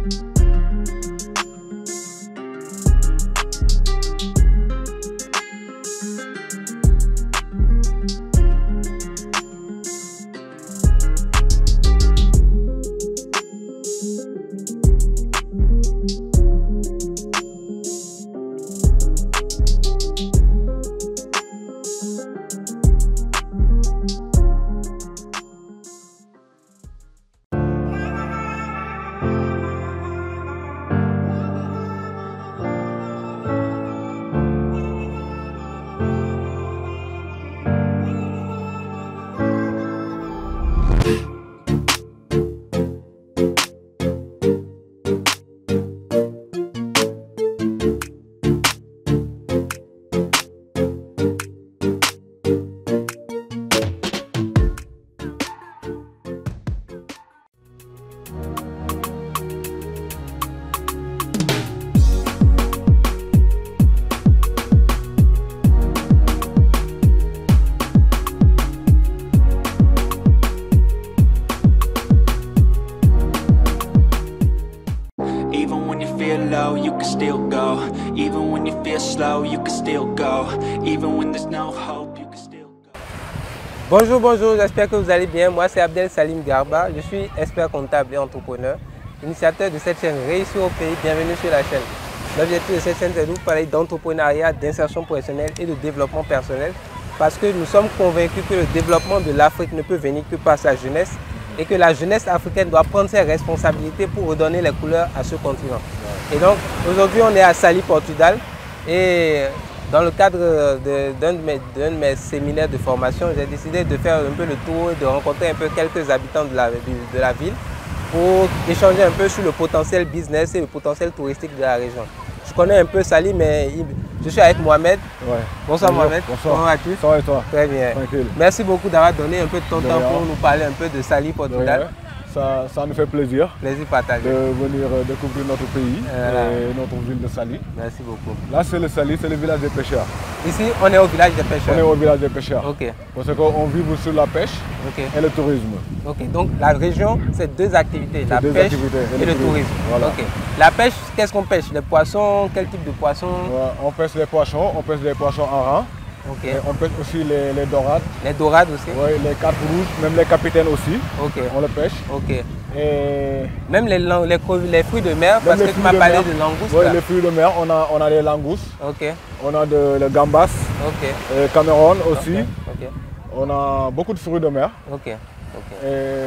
You can still go. Even when you feel slow, you can still go. Even when there's no hope, you can still go. Bonjour, bonjour, j'espère que vous allez bien. Moi, c'est Abdel Salim Garba. Je suis expert comptable et entrepreneur, initiateur de cette chaîne Réussir au pays. Bienvenue sur la chaîne. L'objectif de cette chaîne, c'est de vous parler d'entrepreneuriat, d'insertion professionnelle et de développement personnel. Parce que nous sommes convaincus que le développement de l'Afrique ne peut venir que par sa jeunesse et que la jeunesse africaine doit prendre ses responsabilités pour redonner les couleurs à ce continent. Et donc, aujourd'hui, on est à Saly, Portugal. Et dans le cadre d'un de mes séminaires de formation, j'ai décidé de faire un peu le tour et de rencontrer un peu quelques habitants de la ville pour échanger un peu sur le potentiel business et le potentiel touristique de la région. Je connais un peu Saly, mais je suis avec Mohamed. Ouais. Bonsoir Mohamed. Bonsoir. Comment vas-tu? Ça va et toi? Très bien. Tranquille. Merci beaucoup d'avoir donné un peu de ton temps pour nous parler un peu de Saly, Portugal. Ouais. Ça nous fait plaisir. Plaisir partagé. De venir découvrir notre pays et notre ville de Saly. Merci beaucoup. Là, c'est le Saly, c'est le village des pêcheurs. Ici, on est au village des pêcheurs. On est au village des pêcheurs. Ok. Parce qu'on vit sur la pêche et le tourisme. Ok. Donc, la région, c'est deux activités, la pêche et le tourisme. Voilà. Ok. La pêche, qu'est-ce qu'on pêche? Les poissons, quel type de poissons? On pêche les poissons, on pêche les poissons en rang. Okay. Et on pêche aussi les dorades. Les dorades aussi? Oui, les carpes rouges, même les capitaines aussi. Ok. On le pêche. Ok. Et même les fruits de mer, parce que tu m'as parlé de langoustes. Oui, les fruits de mer, on a les langoustes. Ok. On a le gambas. Ok. Et Cameroun aussi. Ok. On a beaucoup de fruits de mer. Ok. Et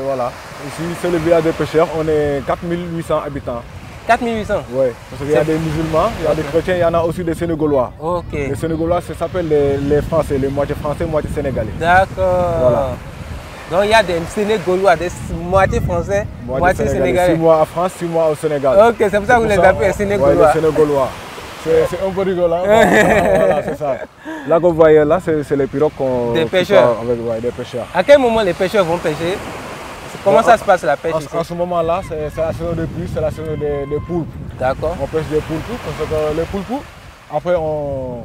voilà. Ici, c'est le village des pêcheurs. On est 4800 habitants. 4800? Oui, parce qu'il y a des musulmans, il y a des chrétiens, il y en a aussi des Sénégalois. Ok. Les Sénégalois, ça s'appelle les Français, les moitié français, moitié sénégalais. D'accord. Voilà. Donc il y a des Sénégalois, des moitié français, moitié sénégalais. 6 mois en France, 6 mois au Sénégal. Ok, c'est pour ça que vous les appelez les Sénégalois. Oui, les Sénégalois. C'est un peu rigolant. Voilà, c'est ça. Là que vous voyez là, c'est les pirogues qu'on... Des pêcheurs. Avec, des pêcheurs. À quel moment les pêcheurs vont pêcher? Comment ça se passe la pêche ici? En ce moment-là, c'est la saison des pluies, c'est la saison des poulpes. D'accord. On pêche des poulpes, parce que les poulpes, après on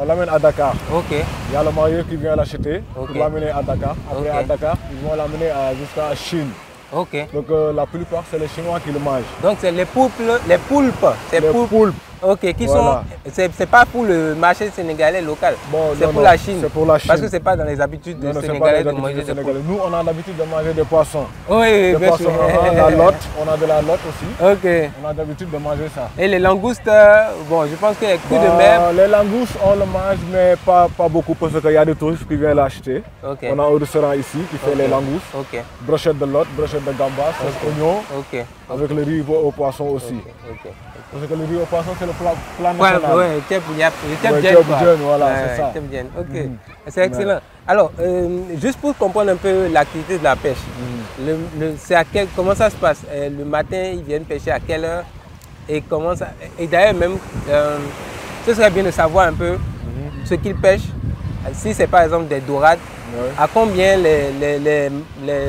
l'amène à Dakar. Ok. Il y a le marié qui vient l'acheter pour l'amener à Dakar. Après à Dakar, ils vont l'amener jusqu'à Chine. Ok. Donc la plupart, c'est les Chinois qui le mangent. Donc c'est les poulpes, les poulpes. Ok, qui voilà. C'est pas pour le marché sénégalais local, c'est pour la Chine. C'est pour la Chine. Parce que c'est pas dans les habitudes des Sénégalais de manger des poulpes. Nous, on a l'habitude de manger des poissons. Oui, bien sûr. La lotte, on a de la lotte aussi. Ok. On a l'habitude de manger ça. Et les langoustes, bon, je pense que les fruits de mer... Les langoustes, on le mange, mais pas beaucoup, parce qu'il y a des touristes qui viennent l'acheter. Okay. On a un restaurant ici qui fait les langoustes. Okay. Brochette de lotte, brochette de gambas, oignons, avec le riz au poisson aussi. Parce que le riz au poisson, c'est le plat national. Oui, voilà, c'est ça. Ok, c'est excellent. Alors, juste pour comprendre un peu l'activité de la pêche, comment ça se passe? Le matin, ils viennent pêcher à quelle heure? Et comment ça... Et d'ailleurs, même, ce serait bien de savoir un peu ce qu'ils pêchent. Si c'est par exemple des dorades, à combien les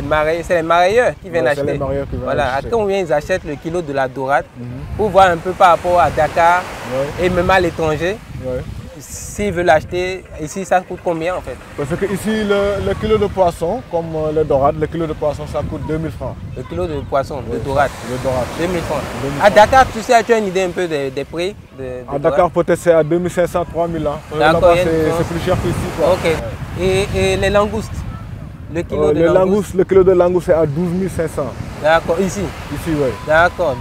marailleurs, c'est les marailleurs qui viennent acheter. Voilà, à combien ils achètent le kilo de la dorade pour voir un peu par rapport à Dakar et même à l'étranger. s'il veut l'acheter, ici ça coûte combien en fait? Parce que ici le kilo de poisson, comme le dorade, le kilo de poisson ça coûte 2000 francs. Le kilo de poisson, le dorade? Le dorade. 2000 francs. À Dakar, tu sais, tu as une idée un peu des prix à Dakar peut-être c'est à 2500, 3000 ans. Là-bas c'est plus cher qu'ici. Ok. Et les langoustes? Le kilo de langoustes, le kilo de langoustes c'est à 12 500. D'accord, ici? Ici, oui. D'accord.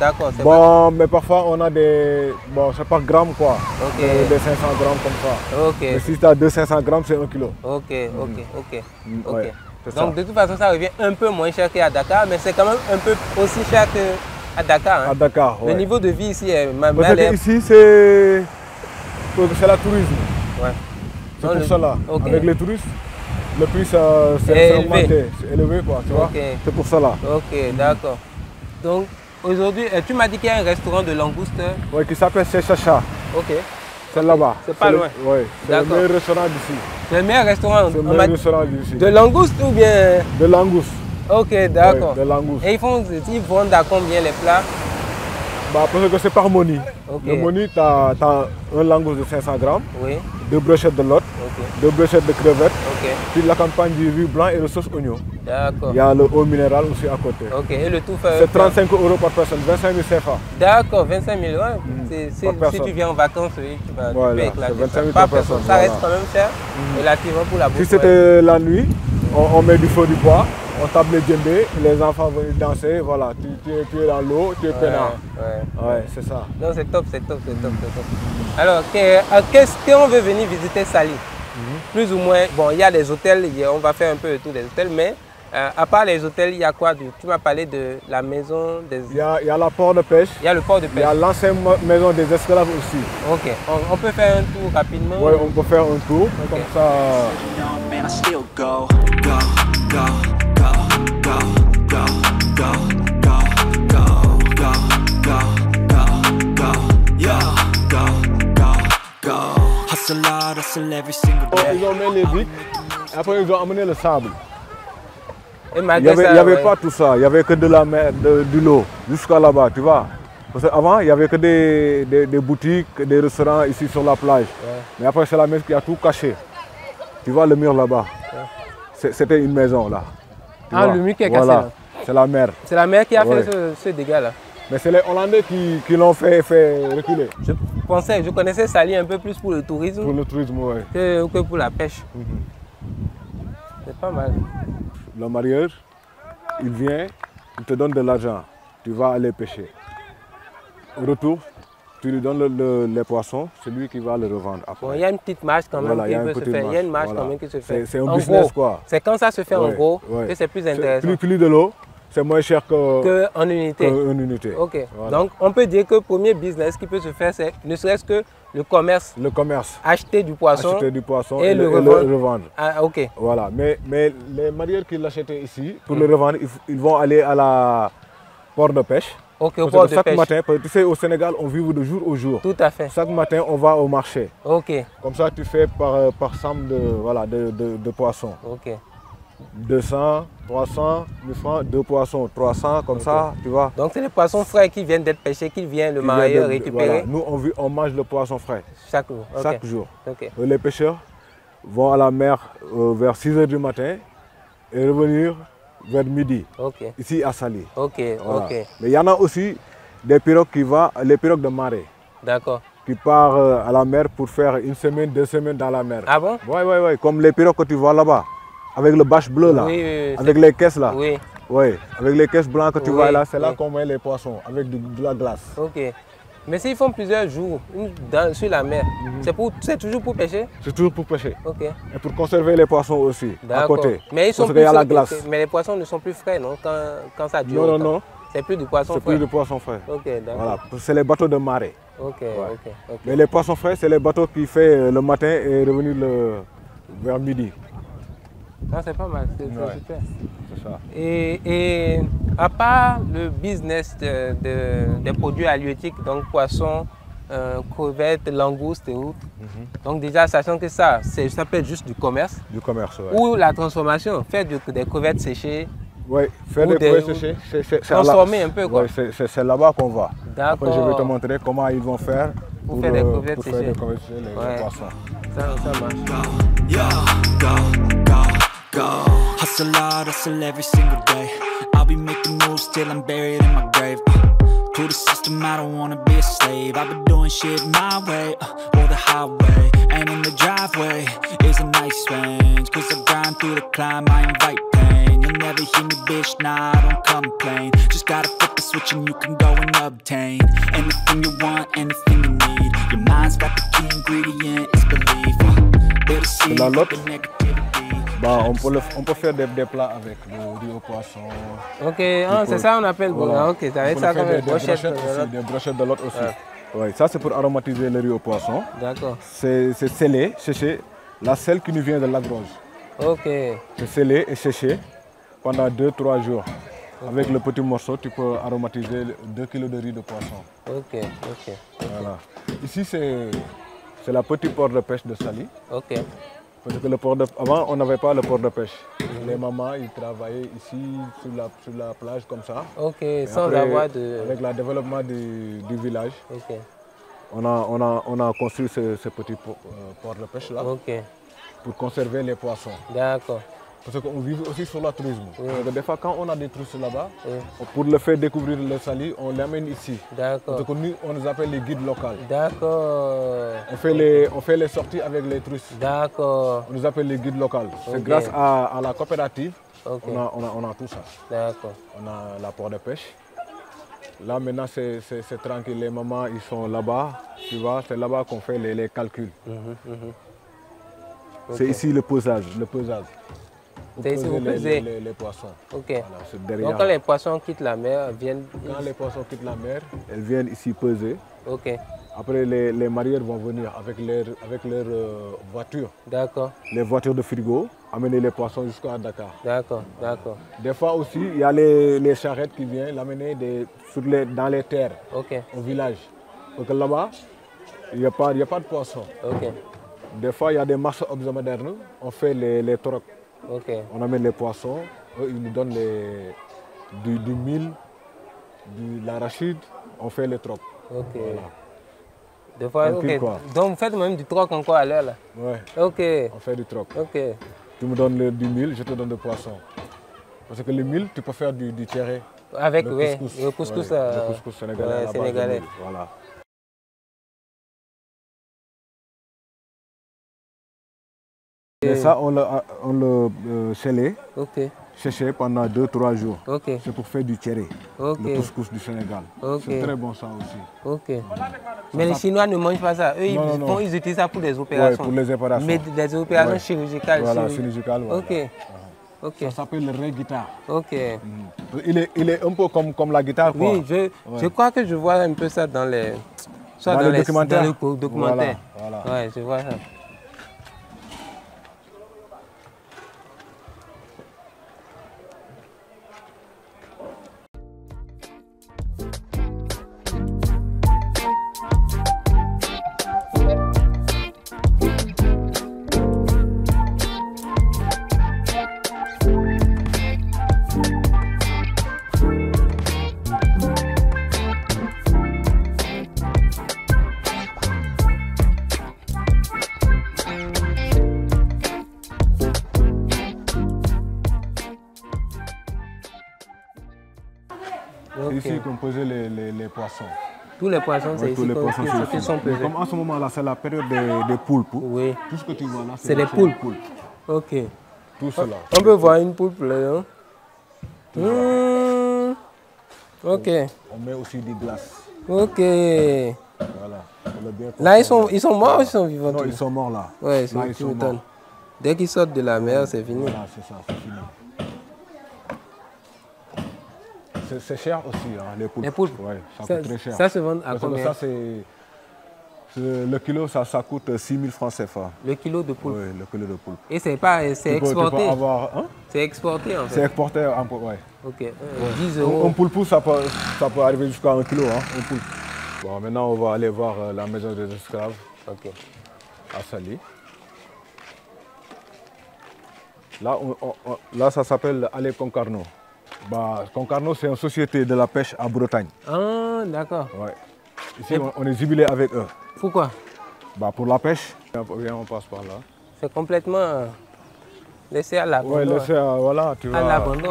Bon, mais parfois on a des... Bon, c'est par gramme quoi. Ok. Des 500 grammes comme ça. Ok. Mais si tu as 200-500 grammes, c'est 1 kilo. Ok. Ouais, donc de toute façon, ça revient un peu moins cher qu'à Dakar, mais c'est quand même un peu aussi cher qu'à Dakar. Hein. À Dakar, oui. Le niveau de vie ici est... Parce que ici, c'est la tourisme. Ouais. C'est pour cela. Okay. Avec les touristes, le prix c'est augmenté, c'est élevé quoi, tu vois. C'est pour cela. Ok, d'accord. Donc aujourd'hui, tu m'as dit qu'il y a un restaurant de langoustes. Oui, qui s'appelle Chez Chacha. Ok. C'est là-bas. C'est pas loin. Oui, c'est le meilleur restaurant d'ici. C'est le meilleur restaurant. C'est le meilleur restaurant d'ici. De langoustes ou bien? De langoustes. Ok, d'accord. Oui, de langoustes. Et ils vendent à combien les plats? Bah, parce que c'est par moni. Okay. Le moni, tu as un langouste de 500 grammes, oui. 2 brochettes de lot, 2 brochettes de crevettes, puis la campagne du riz blanc et le sauce oignon. D'accord. Il y a le eau minérale aussi à côté. Ok, et le tout fait... C'est 35 € par personne, 25 000 CFA. D'accord, 25 000 ouais. Si tu viens en vacances, oui, tu vas éclater. 25 000 par personne. Ça reste quand même cher, relativement pour la bouffe. Si c'était la nuit, on met du feu du bois. On tape les djembés, les enfants viennent danser, voilà, tu es dans l'eau, tu es peinard. Ouais, c'est ça. Non, c'est top. Alors, qu'on veut venir visiter Saly? Plus ou moins, bon, il y a des hôtels, on va faire un peu le tour des hôtels, mais à part les hôtels, il y a quoi? Tu m'as parlé de la maison des... Il y a la port de pêche. Il y a le port de pêche. Il y a l'ancienne maison des esclaves aussi. Ok, on peut faire un tour rapidement? Oui, on peut faire un tour, comme ça... Ils ont mis les briques, après ils ont amené le sable. Il n'y avait pas tout ça, il n'y avait que de la mer, de l'eau, jusqu'à là-bas, tu vois. Parce qu'avant, il n'y avait que des boutiques, des restaurants ici sur la plage. Ouais. Mais après, c'est la mer qui a tout caché. Tu vois le mur là-bas. Ouais. C'était une maison là. Le mur qui est cassé là. C'est la mer. C'est la mer qui a fait ce dégât là. Mais c'est les Hollandais qui l'ont fait reculer. Je connaissais Saly un peu plus pour le tourisme. Pour le tourisme, oui. Que pour la pêche. C'est pas mal. Le marieur, il vient, il te donne de l'argent. Tu vas aller pêcher. Au retour, tu lui donnes les poissons, c'est lui qui va les revendre après. Bon, il y a une petite marge quand même qui peut se faire. Il y a une marge quand même qui se fait. C'est un business quoi. C'est quand ça se fait en gros que c'est plus intéressant. Plus de l'eau, c'est moins cher qu'en unité. Ok. Voilà. Donc on peut dire que le premier business qui peut se faire, c'est ne serait-ce que le commerce. Le commerce. Acheter du poisson et le revendre. Ah, ok. Voilà. Mais les marieurs qui l'achetaient ici, pour le revendre, ils vont aller à la port de pêche. Ok, au port de pêche. Matin, tu sais, au Sénégal, on vit de jour au jour. Tout à fait. Chaque matin, on va au marché. Ok. Comme ça, tu fais par somme de poissons. Ok. 200, 300, 1000 francs, 2 poissons, 300, comme ça, tu vois. Donc, c'est les poissons frais qui viennent d'être pêchés, qui vient le marieur récupérer. Voilà. Nous, on mange le poisson frais. Chaque jour. Chaque jour. Les pêcheurs vont à la mer vers 6 h du matin et revenir vers midi, ici à Saly. Voilà. Mais il y en a aussi des pirogues les pirogues de marée. D'accord. Qui partent à la mer pour faire 1 semaine, 2 semaines dans la mer. Ah bon? Oui, comme les pirogues que tu vois là-bas. Avec le bâche bleu là, avec les caisses là. Oui, avec les caisses blanches que tu vois là, c'est là qu'on met les poissons, avec de la glace. Ok. Mais s'ils font plusieurs jours sur la mer, c'est toujours pour pêcher? C'est toujours pour pêcher. Ok. Et pour conserver les poissons aussi, à côté. Mais parce qu'il y a la glace. Mais les poissons ne sont plus frais, non? Quand ça dure. Non. C'est plus du poisson frais. C'est plus du poisson frais. Ok, d'accord. Voilà, c'est les bateaux de marée. Ok. Mais les poissons frais, c'est les bateaux qui font le matin et revenir vers midi. Ah, c'est pas mal, c'est super. C'est ça. Et à part le business des produits halieutiques, donc poissons, crevettes, langoustes et autres, donc déjà sachant que ça peut être juste du commerce. Du commerce, ou la transformation, faire des crevettes séchées. Oui, faire des crevettes séchées, transformer un peu quoi. C'est là-bas qu'on va. Après je vais te montrer comment ils vont faire Pour faire des crevettes séchées. Les poissons. Ça marche. Go. Hustle hard, hustle every single day. I'll be making moves till I'm buried in my grave. To the system, I don't wanna be a slave. I've been doing shit my way, or the highway. And in the driveway is a nice range. Cause I grind through the climb, I invite pain. You'll never hear me, bitch, nah, I don't complain. Just gotta flip the switch and you can go and obtain anything you want, anything you need. Your mind's got the key ingredient, it's belief. They're the seed of the negativity. Bah, on peut faire des plats avec le riz au poisson. Ok, c'est ça on appelle voilà. Ok, ça va être ça comme des brochettes de l'autre. Des brochettes de l'autre aussi. Ouais, ça c'est pour aromatiser le riz au poisson. D'accord. C'est scellé, séché. La sel qui nous vient de l'Agroge. Ok. C'est scellé et séché pendant 2-3 jours. Okay. Avec le petit morceau, tu peux aromatiser 2 kg de riz de poisson. Ok. Voilà. Ici c'est la petite port de pêche de Saly. Ok. Parce que avant, on n'avait pas le port de pêche. Les mamans, ils travaillaient ici, sur la plage, comme ça. Ok, sans après, avoir de... Avec le développement du village, okay. on a construit ce petit port de pêche-là pour conserver les poissons. D'accord. Parce qu'on vit aussi sur le tourisme. Donc, des fois, quand on a des touristes là-bas, pour le faire découvrir le Saly, on l'amène ici. D'accord. Donc, on nous appelle les guides locaux. D'accord. On fait les sorties avec les touristes. D'accord. On nous appelle les guides locaux. C'est grâce à la coopérative on a tout ça. D'accord. On a la port de pêche. Là, maintenant, c'est tranquille. Les mamans, ils sont là-bas. Tu vois, c'est là-bas qu'on fait les calculs. C'est ici le pesage. C'est ici vous pesez les poissons. Ok. Voilà, donc quand les poissons quittent la mer, viennent... Quand les poissons quittent la mer, elles viennent ici peser. Ok. Après, les marieurs vont venir avec leur voiture. D'accord. Les voitures de frigo, amener les poissons jusqu'à Dakar. D'accord. Des fois aussi, il y a les charrettes qui viennent l'amener dans les terres, au village. Donc là-bas, il n'y a pas de poissons. Ok. Des fois, il y a des marchés hebdomadaires, on fait les trocs. Okay. On amène les poissons, eux, ils nous donnent du mil, de l'arachide, on fait les trocs. Ok. Voilà. Des fois, donc vous faites même du troc encore à l'heure là? Ouais. Ok. On fait du troc. Ok. Tu me donnes du mil, je te donne du poisson. Parce que le mil, tu peux faire du thierry. Avec le couscous sénégalais. Sénégalais. Voilà. Et ça, on le scellé, séché pendant 2-3 jours. C'est pour faire du thierry, le couscous du Sénégal. C'est très bon ça aussi. Mais les Chinois ne mangent pas ça. Eux, ils utilisent ça pour des opérations. Pour les opérations. Mais des opérations chirurgicales. Voilà, chirurgicales. Ok. Ça s'appelle le Ray Guitar. Ok. Il est un peu comme la guitare, quoi. Oui, je crois que je vois un peu ça dans les... Soit dans les documentaires. Voilà. Ouais, je vois ça. C'est ici qu'on pesait les poissons. Tous les poissons, c'est ici qu'ils sont pesés. Comme en ce moment-là, c'est la période des poulpes. Oui. Tout ce que tu vois là, c'est des poulpes. Ok. Tout cela. On peut voir une poulpe là, non? Ok. On met aussi des glaces. Ok. Voilà. Là, ils sont morts ou ils sont vivants? Non, ils sont morts là. Ouais, ils sont morts. Dès qu'ils sortent de la mer, c'est fini. Voilà, c'est ça, c'est fini. C'est cher aussi, hein, les poulpes. Les poulpes? Oui, ça coûte très cher. Ça se vend à combien? Ça, le kilo, ça coûte 6 000 francs CFA. Le kilo de poulpe? Oui, le kilo de poulpe. Et c'est exporté? Hein? C'est exporté en fait? C'est exporté, oui. Ok, 10 euros. Un poulpe, ça peut arriver jusqu'à 1 kilo, hein, un poulpe. Bon, maintenant, on va aller voir la maison des esclaves à Saly. Là, ça s'appelle Allée Concarneau. Concarneau, c'est une société de la pêche à Bretagne. Ah, d'accord. Ouais. Ici, on est jubilé avec eux. Pourquoi? Bah pour la pêche. Viens, on passe par là. C'est complètement laissé à l'abandon. Ouais, laissé à, voilà, tu vois. À l'abandon.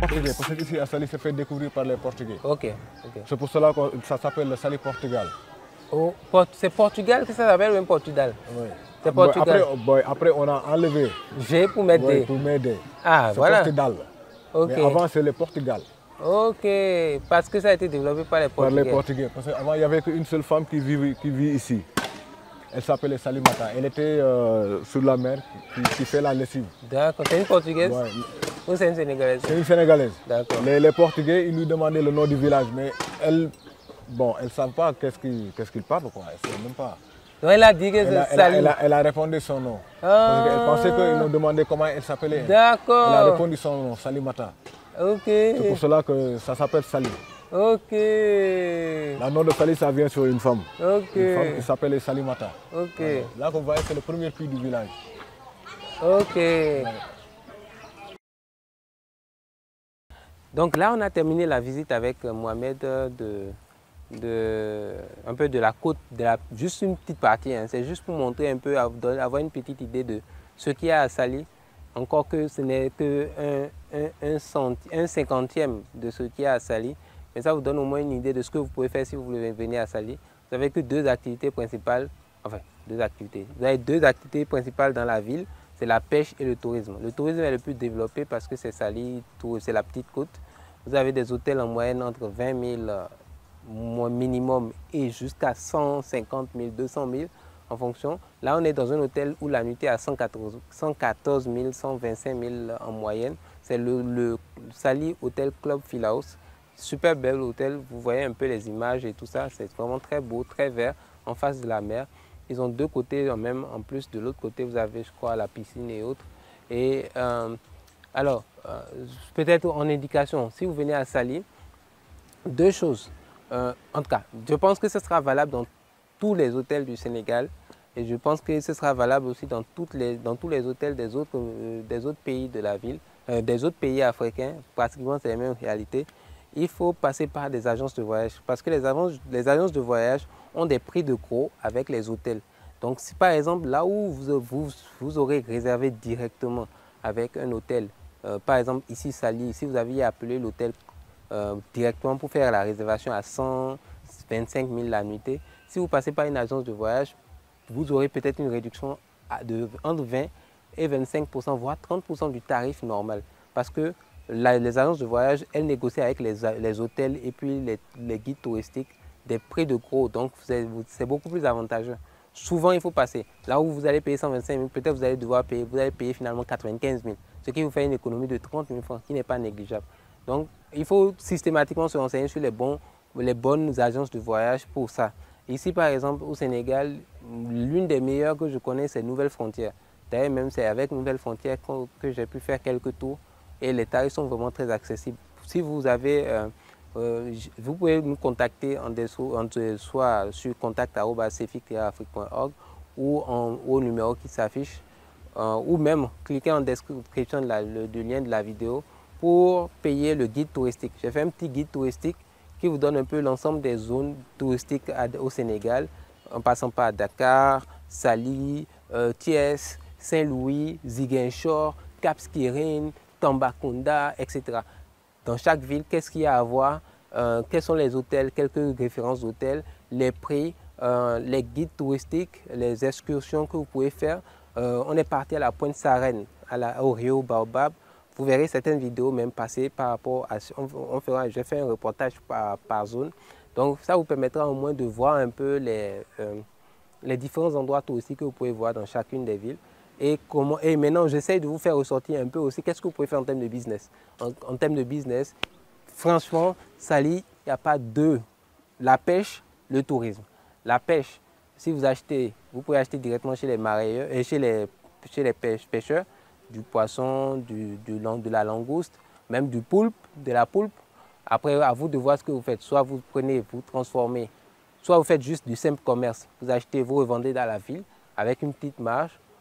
Portugais, parce qu'ici à Saly, c'est fait découvrir par les Portugais. Ok. C'est pour cela que ça s'appelle le Saly Portugal. Oh, c'est Portugal que ça s'appelle, même Portugal? Oui. C'est Portugal. Après, on a enlevé. G pour m'aider. Oui, pour m'aider. Ah, voilà. Portugal. Okay. Mais avant, c'est le Portugal. Ok, parce que ça a été développé par les Portugais. Par les Portugais. Parce qu'avant, il n'y avait qu'une seule femme qui vit ici. Elle s'appelait Salimata. Elle était sur la mer qui fait la lessive. D'accord. C'est une Portugaise? Ouais. Ou c'est une Sénégalaise? C'est une Sénégalaise. D'accord. Les Portugais, ils lui demandaient le nom du village, mais elle, bon, elle ne savent pas qu'est-ce qu'ils parlent, quoi. Elle ne sait même pas. Donc elle a dit que c'est Saly. Elle a répondu son nom. Parce qu'elle pensait qu'ils nous demandaient comment elle s'appelait. D'accord. Elle a répondu son nom, Salimata. Ok. C'est pour cela que ça s'appelle Saly. Ok. Le nom de Saly, ça vient sur une femme. Ok. Une femme qui s'appelle Salimata. Ok. Là, vous voyez, c'est le premier puits du village. Ok. Ouais. Donc là, on a terminé la visite avec Mohamed un peu de la côte, juste une petite partie. Hein. C'est juste pour montrer un peu, avoir une petite idée de ce qu'il y a à Saly. Encore que ce n'est que un cinquantième de ce qu'il y a à Saly. Mais ça vous donne au moins une idée de ce que vous pouvez faire si vous venez à Saly. Vous n'avez que deux activités principales. Enfin, deux activités. Vous avez deux activités principales dans la ville. C'est la pêche et le tourisme. Le tourisme est le plus développé parce que c'est Saly, c'est la petite côte. Vous avez des hôtels en moyenne entre 20 000 minimum et jusqu'à 150 000, 200 000 en fonction. Là, on est dans un hôtel où la nuitée est à 114 000, 125 000 en moyenne. C'est le Saly Hotel Club Philaos. Super bel hôtel, vous voyez un peu les images et tout ça. C'est vraiment très beau, très vert, en face de la mer. Ils ont deux côtés, même en plus de l'autre côté, vous avez, je crois, la piscine et autres. Et alors, peut-être en indication, si vous venez à Saly, deux choses. En tout cas, je pense que ce sera valable dans tous les hôtels du Sénégal et je pense que ce sera valable aussi dans tous les hôtels des autres pays de la ville, des autres pays africains, pratiquement c'est la même réalité. Il faut passer par des agences de voyage parce que les agences de voyage ont des prix de gros avec les hôtels. Donc si par exemple là où vous aurez réservé directement avec un hôtel, par exemple ici Saly, si vous aviez appelé l'hôtel directement pour faire la réservation à 125 000 la nuitée. Si vous passez par une agence de voyage, vous aurez peut-être une réduction entre 20 et 25%, voire 30% du tarif normal. Parce que les agences de voyage, elles négocient avec les hôtels et puis les guides touristiques des prix de gros. Donc, c'est beaucoup plus avantageux. Souvent, il faut passer. Là où vous allez payer 125 000, peut-être vous allez payer finalement 95 000. Ce qui vous fait une économie de 30 000 francs, qui n'est pas négligeable. Donc, il faut systématiquement se renseigner sur les bonnes agences de voyage pour ça. Ici, par exemple, au Sénégal, l'une des meilleures que je connais, c'est Nouvelles Frontières. D'ailleurs, même c'est avec Nouvelles Frontières que j'ai pu faire quelques tours et les tarifs sont vraiment très accessibles. Si vous avez, vous pouvez nous contacter soit sur contact@cefic-afrique.org ou au numéro qui s'affiche ou même cliquer en description du lien de la vidéo pour payer le guide touristique. J'ai fait un petit guide touristique qui vous donne un peu l'ensemble des zones touristiques au Sénégal, en passant par Dakar, Saly, Thiès, Saint-Louis, Ziguinchor, Cap Skirring, Tambacounda, etc. Dans chaque ville, qu'est-ce qu'il y a à voir, quels sont les hôtels, quelques références d'hôtels, les prix, les guides touristiques, les excursions que vous pouvez faire. On est parti à la Pointe Sarène, au Rio Baobab. Vous verrez certaines vidéos même passer par rapport à... J'ai fait un reportage par zone. Donc ça vous permettra au moins de voir un peu les différents endroits touristiques que vous pouvez voir dans chacune des villes. Et maintenant, j'essaie de vous faire ressortir un peu aussi qu'est-ce que vous pouvez faire en termes de business. En termes de business, franchement, Saly, il n'y a pas deux. La pêche, le tourisme. La pêche, si vous achetez, vous pouvez acheter directement chez les marailleurs et chez les pêcheurs, du poisson, de la langouste, même du poulpe, de la poulpe. Après, à vous de voir ce que vous faites. Soit vous prenez, vous transformez, soit vous faites juste du simple commerce. Vous achetez, vous revendez dans la ville avec une petite marge.